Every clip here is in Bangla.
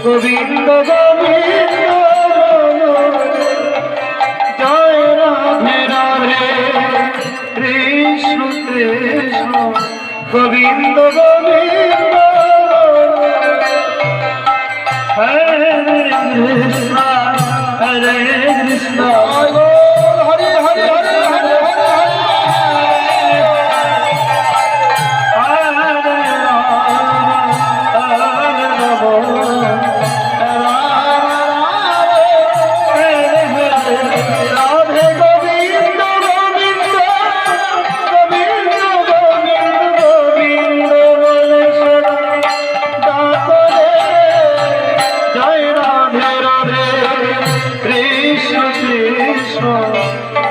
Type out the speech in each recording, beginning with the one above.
গোবিন্দ গোবিন্দ জয় রাধে রাধে কৃষ্ণ কৃষ্ণ গোবিন্দ গোবিন্দ হরে কৃষ্ণ হরে কৃষ্ণ হরে হরে হরে হরে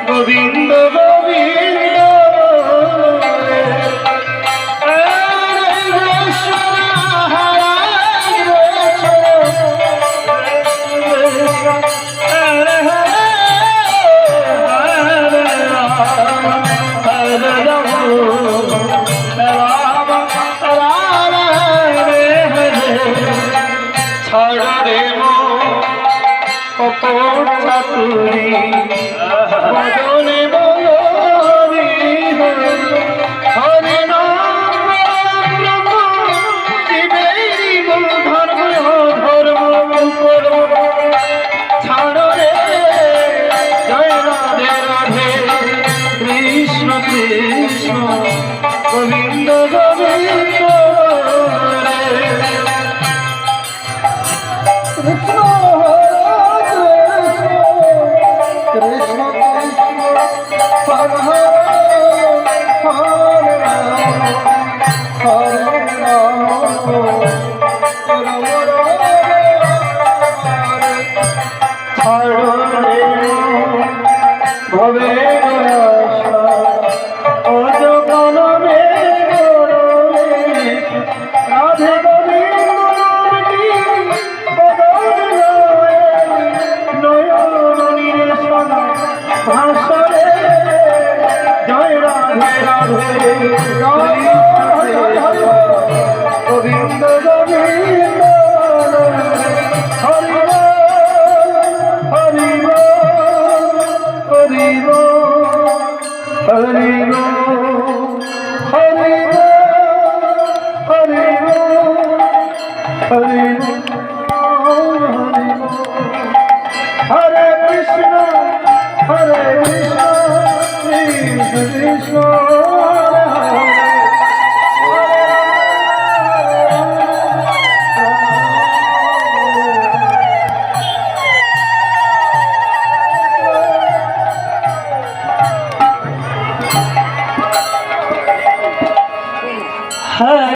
গোবিন্দ গোবিন্দ ছাড়া রে চাতুরি বদনে বলি হরে নাম জীবেরি ধর্ম ধর্ম করব ছাড়ো রে জয় রাধে রাধে কৃষ্ণ কৃষ্ণ গোবিন্দ গোবিন্দ